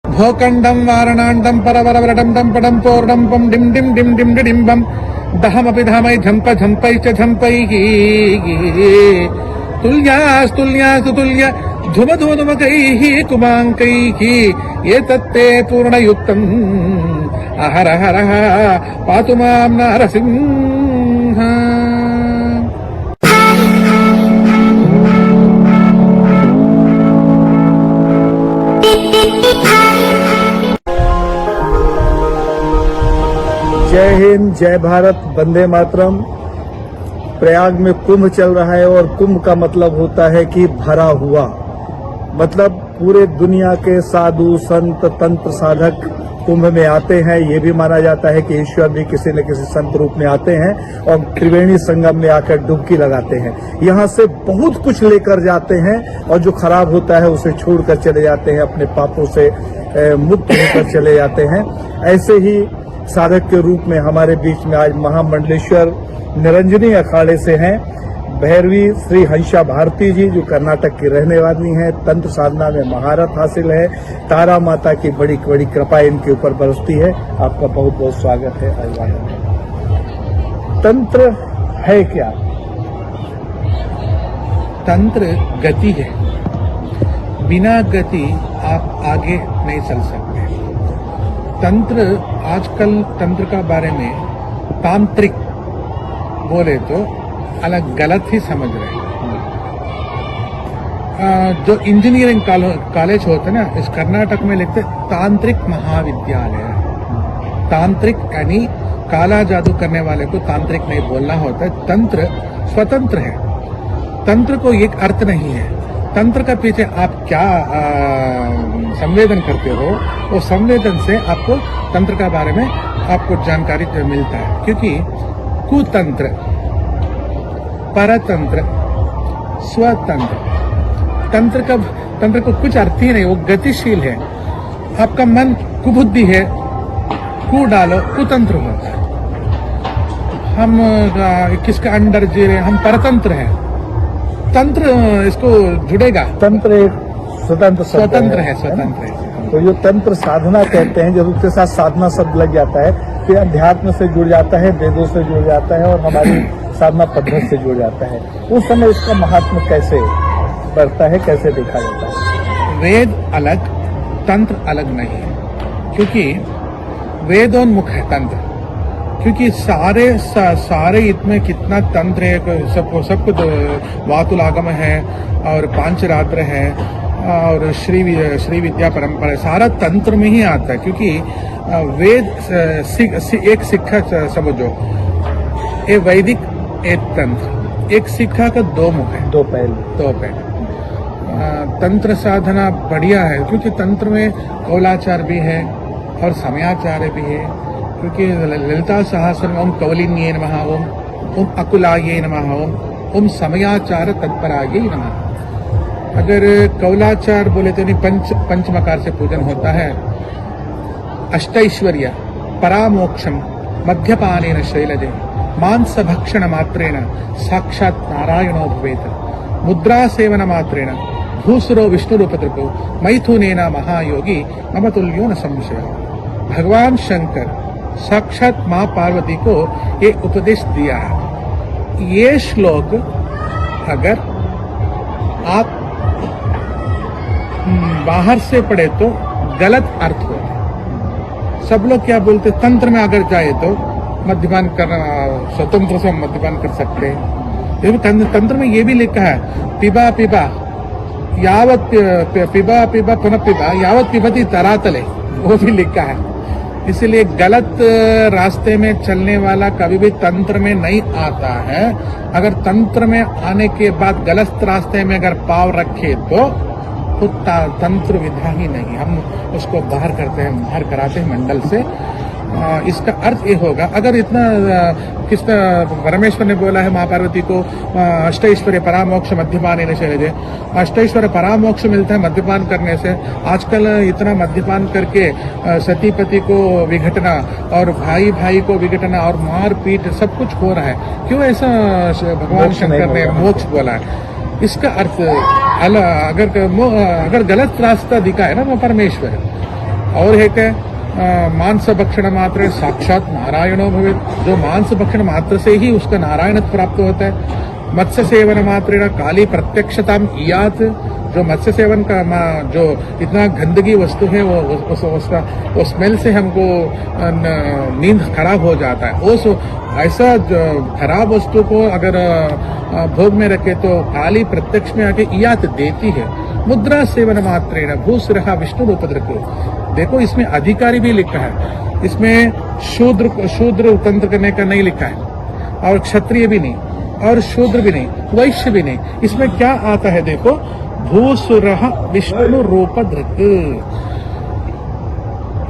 भोकंडम वारणांडम परवरवरडम डम पडम पोर्डम पम dim dim dim dim डिडिम्बम दहमपि धमै झम्प झम्पै च झम्पैः तुल्यास्तुल्यास्तु तुल्य धुम धुम धुमकैः कुमाङ्कैः एतत्ते पूर्णयुक्तम् अहरहरः पातु मां नरसिंह। जय हिंद, जय भारत, वंदे मातरम। प्रयाग में कुंभ चल रहा है और कुंभ का मतलब होता है कि भरा हुआ, मतलब पूरे दुनिया के साधु संत तंत्र साधक कुंभ में आते हैं। ये भी माना जाता है कि ईश्वर भी किसी न किसी संत रूप में आते हैं और त्रिवेणी संगम में आकर डुबकी लगाते हैं। यहाँ से बहुत कुछ लेकर जाते हैं और जो खराब होता है उसे छोड़कर चले जाते हैं, अपने पापों से मुक्त होकर चले जाते हैं। ऐसे ही साधक के रूप में हमारे बीच में आज महामंडलेश्वर निरंजनी अखाड़े से हैं भैरवी श्री हंसा भारती जी, जो कर्नाटक की रहने वाली हैं। तंत्र साधना में महारत हासिल है। तारा माता की बड़ी बड़ी कृपा इनके ऊपर बरसती है। आपका बहुत बहुत स्वागत है। तंत्र है क्या? तंत्र गति है, बिना गति आप आगे नहीं चल सकते। तंत्र, आजकल तंत्र का बारे में तांत्रिक बोले तो अलग गलत ही समझ रहे हैं। जो इंजीनियरिंग कॉलेज होते ना, इस कर्नाटक में लिखते तांत्रिक महाविद्यालय। तांत्रिक यानी काला जादू करने वाले को तांत्रिक नहीं बोलना होता है। तंत्र स्वतंत्र है। तंत्र को एक अर्थ नहीं है। तंत्र का पीछे आप क्या संवेदन करते हो, वो संवेदन से आपको तंत्र के बारे में आपको जानकारी मिलता है। क्योंकि कुतंत्र, परतंत्र, स्वतंत्र, तंत्र को कुछ अर्थ ही नहीं, वो गतिशील है। आपका मन कुबुद्धि है, कु डालो कुतंत्र होता है। हम किसका अंडर जी रहे, हम परतंत्र हैं। तंत्र इसको जुड़ेगा। तंत्र एक स्वतंत्र है, स्वतंत्र है। तो जो तंत्र साधना कहते हैं, जब उसके साथ साधना शब्द लग जाता है, फिर अध्यात्म से जुड़ जाता है, वेदों से जुड़ जाता है और हमारी साधना पद्धति से जुड़ जाता है। उस समय इसका महात्मा कैसे बढ़ता है, कैसे देखा जाता है? वेद अलग, तंत्र अलग नहीं है। क्योंकि वेदोन्मुख है तंत्र। क्योंकि सारे इतने कितना तंत्र है, सबको वातुलागम है और पांचरात्र है और श्री विद्या परंपरा, सारा तंत्र में ही आता है। क्योंकि वेद एक सिक्का समझो, एक वैदिक एक तंत्र। एक सिक्का का दो मुख है, दो पहलू। तंत्र साधना बढ़िया है क्योंकि तंत्र में कौलाचार भी है और समयाचार्य भी है। क्योंकि ललिता सहस्र में ओम कौलिन्ये नमः, ओम अकुलाये नमः, ओम समयाचार तत्पराये नमः। अगर कौलाचार बोले तो नहीं, पंचमकार से पूजन होता है। अष्टैश्वर्य परामोक्षम मध्यपानेन शैलजे मांस भक्षण मात्रेण साक्षात् नारायणो भवेत्। मुद्रा सेवन मात्रेण भूसुरो विष्णुरूपतृपो मैथुनेन महायोगी मम तुल्यो न संशय। भगवान शंकर साक्षात मां पार्वती को ये उपदेश दिया है। ये श्लोक अगर आप बाहर से पढ़े तो गलत अर्थ होता। सब लोग क्या बोलते, तंत्र में अगर जाए तो मद्यपान करना, स्वतंत्र से मद्यपान कर सकते हैं। तंत्र में ये भी लिखा है, पिबा पिबा यावत पिबा पिबा पुनः पिबा यावत पिबती तरातले, वो भी लिखा है। इसलिए गलत रास्ते में चलने वाला कभी भी तंत्र में नहीं आता है। अगर तंत्र में आने के बाद गलत रास्ते में अगर पाव रखे तो तंत्र विधा ही नहीं, हम उसको बाहर करते हैं, बाहर कराते हैं मंडल से। इसका अर्थ ये होगा, अगर इतना परमेश्वर ने बोला है महापार्वती को अष्टैश्वर्य परामोक्ष मद्यपान शैलजे, अष्टैश्वर्य परामोक्ष मिलता है मद्यपान करने से। आजकल इतना मद्यपान करके सती पति को विघटना और भाई भाई को विघटना और मार पीट सब कुछ हो रहा है। क्यों ऐसा भगवान शंकर ने मोक्ष बोला है? इसका अर्थ अगर गलत रास्ता दिखाए ना वो परमेश्वर है। और है क्या, मांस भक्षण मात्र साक्षात नारायणो भवेत्, जो मांस भक्षण मात्र से ही उसका नारायणत्व प्राप्त होता है। मत्स्य सेवन मात्रेण काली प्रत्यक्षताम इयात, जो मत्स्य सेवन का जो इतना गंदगी वस्तु है वो स्मेल से हमको नींद खराब हो जाता है। ऐसा खराब वस्तु को अगर भोग में रखे तो काली प्रत्यक्ष में आके इयात देती है। मुद्रा सेवन मात्रेण भूसुरः विष्णु रूपधृक्, देखो इसमें अधिकारी भी लिखा है, इसमें शूद्र तंत्र करने का नहीं लिखा है, और क्षत्रिय भी नहीं, और शूद्र भी नहीं, वैश्य भी नहीं। इसमें क्या आता है देखो, भूसुरः विष्णु रूपधृक्।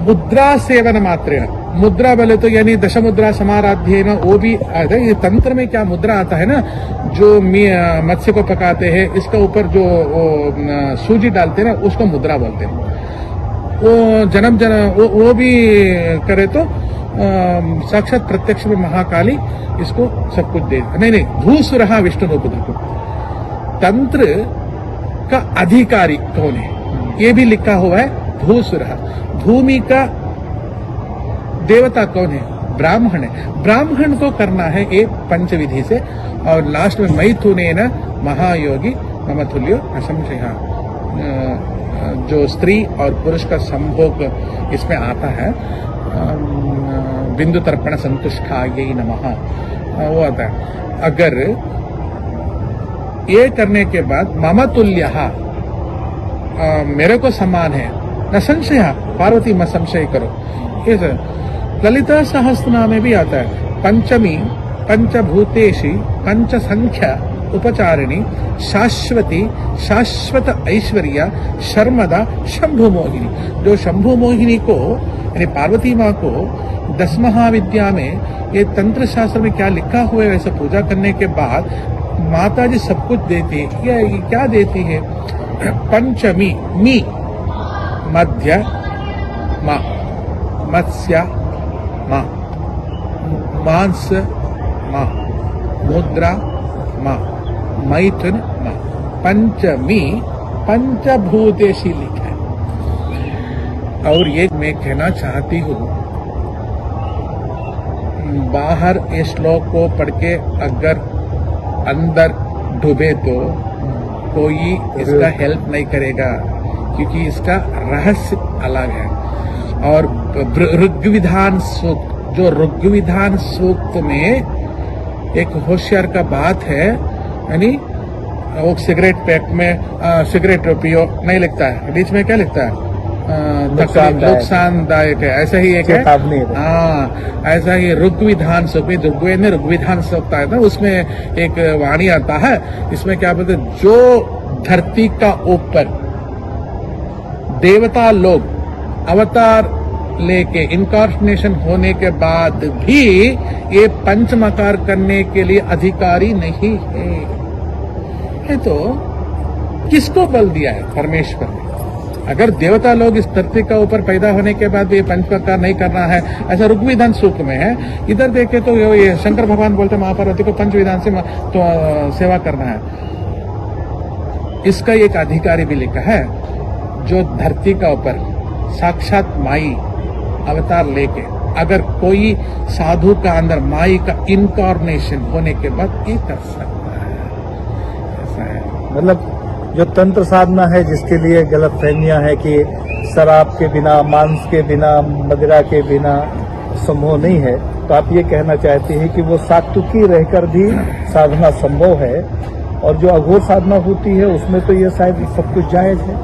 मुद्रा सेवन मात्रेण, मुद्रा बोले तो यानी दश मुद्रा समाराध्य में वो भी आता है। ये तंत्र में क्या मुद्रा आता है ना, जो मत्स्य को पकाते हैं इसका ऊपर जो सूजी डालते हैं ना उसको मुद्रा बोलते हैं। वो वो भी करे तो साक्षात प्रत्यक्ष में महाकाली इसको सब कुछ दे। नहीं, भूसुरः विष्णु रूपधृक्, तंत्र का अधिकारी कौन है ये भी लिखा हुआ है, भूसुरः। भूमि का देवता कौन है, ब्राह्मण है। ब्राह्मण को करना है ये पंचविधि से, और लास्ट में मैथुनेन महायोगी मम तुल्यो न संशयः, जो स्त्री और पुरुष का संभोग इसमें आता है। बिंदु तर्पण संतुष्टायै नमः, वो आता है। अगर ये करने के बाद मम तुल्यः, मेरे को समान है, न संशयः, पार्वती मत संशय करो। ये ललिता सहस्त्रनाम में भी आता है, पंचमी पंचभूतेषु पंच संख्या उपचारिणी शाश्वती शाश्वत ऐश्वर्या शर्मदा शंभु मोहिनी। जो शंभु मोहिनी को यानी पार्वती माँ को 10 महाविद्या में ये तंत्र शास्त्र में क्या लिखा हुआ है, वैसे पूजा करने के बाद माता जी सब कुछ देती है। ये क्या देती है, पंचमी मी मध्य माँ, मत्स्य माँ, मांस माँ, मुद्रा माँ, मैथुन माँ, पंचमी पंचभूतेषु लिखा है। और ये मैं कहना चाहती हूँ, बाहर ये श्लोक को पढ़ के अगर अंदर डूबे तो कोई इसका हेल्प नहीं करेगा, क्योंकि इसका रहस्य अलग है। और ऋग्विधान सूक्त, जो ऋग्विधान सूक्त में एक होशियार का बात है, यानी वो सिगरेट पैक में सिगरेट पियो नहीं लिखता है, बीच में क्या लिखता है, नुकसानदायक है, ऐसा ही एक है। हाँ, ऐसा ही ऋग्विधान सूक्त, ऋग्वेद में ऋग्विधान सूक्त आया था, उसमें एक वाणी आता है, इसमें क्या बोलते, जो धरती का ऊपर देवता लोग अवतार लेके इनकार्नेशन होने के बाद भी ये पंचमकार करने के लिए अधिकारी नहीं है, तो किसको बल दिया है, परमेश्वर ने। अगर देवता लोग इस धरती का ऊपर पैदा होने के बाद भी ये पंचमकार नहीं करना है, ऐसा ऋग्विधान सूक्त में है। इधर देखे तो ये शंकर भगवान बोलते महापार्वती को पंचविधान से तो सेवा करना है। इसका एक अधिकारी भी लिखा है, जो धरती का ऊपर साक्षात माई अवतार लेके अगर कोई साधु का अंदर माई का इनकारनेशन होने के बाद ये कर सकता है, ऐसा है। मतलब जो तंत्र साधना है, जिसके लिए गलत फहमियां है कि शराब के बिना, मांस के बिना, मदिरा के बिना संभव नहीं है, तो आप ये कहना चाहते हैं कि वो सात्विकी रहकर भी साधना संभव है, और जो अघोर साधना होती है उसमें तो ये शायद सब कुछ जायज है।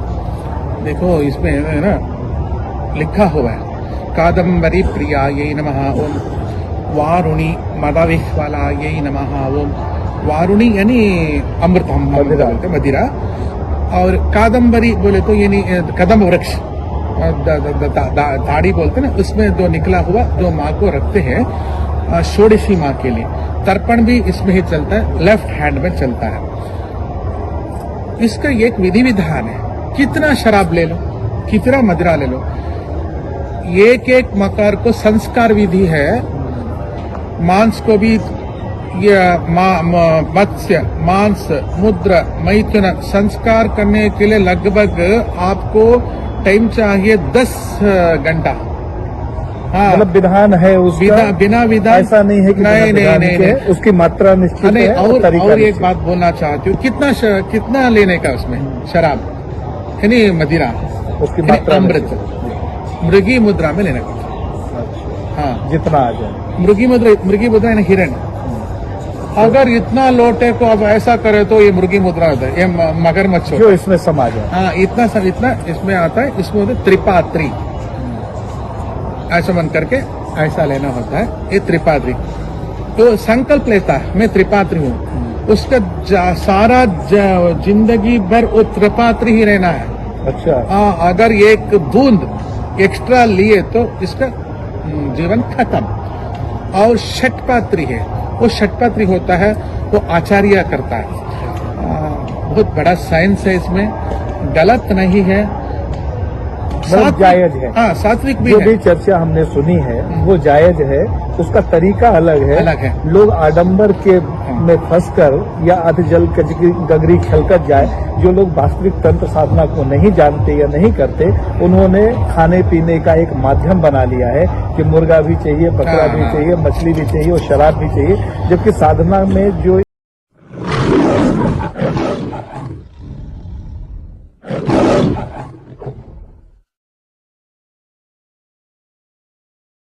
देखो इसमें है ना लिखा हुआ है, कादम्बरी प्रियायै नमः ओम, वारुणी मदविह्वलायै नमः ओम। वारुणी यानी अमृत, हम बोलते मदिरा, और कादम्बरी बोले तो यानी कदम वृक्ष, दाढ़ी बोलते ना, उसमें जो निकला हुआ जो माँ को रखते हैं षोडशी माँ के लिए। तर्पण भी इसमें ही चलता है, लेफ्ट हैंड में चलता है। इसका एक विधि विधान है, कितना शराब ले लो, कितना मदिरा ले लो, एक एक मकार को संस्कार विधि है। मांस को भी ये मत्स्य, मांस, मुद्रा, मैथुन संस्कार करने के लिए लगभग आपको टाइम चाहिए 10 घंटा। हाँ, मतलब विधान है उसका, बिना विधान ऐसा नहीं है कि बिना नहीं विधान नहीं के नहीं उसकी मात्रा निश्चित नहीं। है और तरीका और एक निश्चित बात बोलना चाहती हूँ, कितना लेने का उसमें शराब यानी मदिरा, उसकी यानी मात्रा अमृत निश्चित। मृगी मुद्रा में लेने का। हाँ, जितना आ जाए। मृगी मुद्रा यानी हिरण। अगर इतना लोटे को अब ऐसा करे तो ये मृगी मुद्रा होता है, ये मगरमच्छ होता जो है। इसमें समा जाए। हाँ, इतना इसमें आता है, इसमें होता है त्रिपात्री, ऐसा मन करके ऐसा लेना होता है, ये त्रिपात्री। तो संकल्प लेता है मैं त्रिपात्री हूँ, उसका सारा जिंदगी भर वो त्रिपात्री ही रहना है। अच्छा, हाँ, अगर एक बूंद एक्स्ट्रा लिए तो इसका जीवन खत्म। और षटपात्री है, वो षटपात्री होता है, वो आचार्य करता है। बहुत बड़ा साइंस है इसमें, गलत नहीं है, मतलब जायज है। हाँ, सात्विक भी जो है। भी चर्चा हमने सुनी है वो जायज है, उसका तरीका अलग है। लोग आडंबर के में फंसकर या अध जल गगरी खलकर जाए, जो लोग वास्तविक तंत्र साधना को नहीं जानते या नहीं करते, उन्होंने खाने पीने का एक माध्यम बना लिया है कि मुर्गा भी चाहिए, बकरा भी चाहिए, मछली भी चाहिए और शराब भी चाहिए, जबकि साधना में जो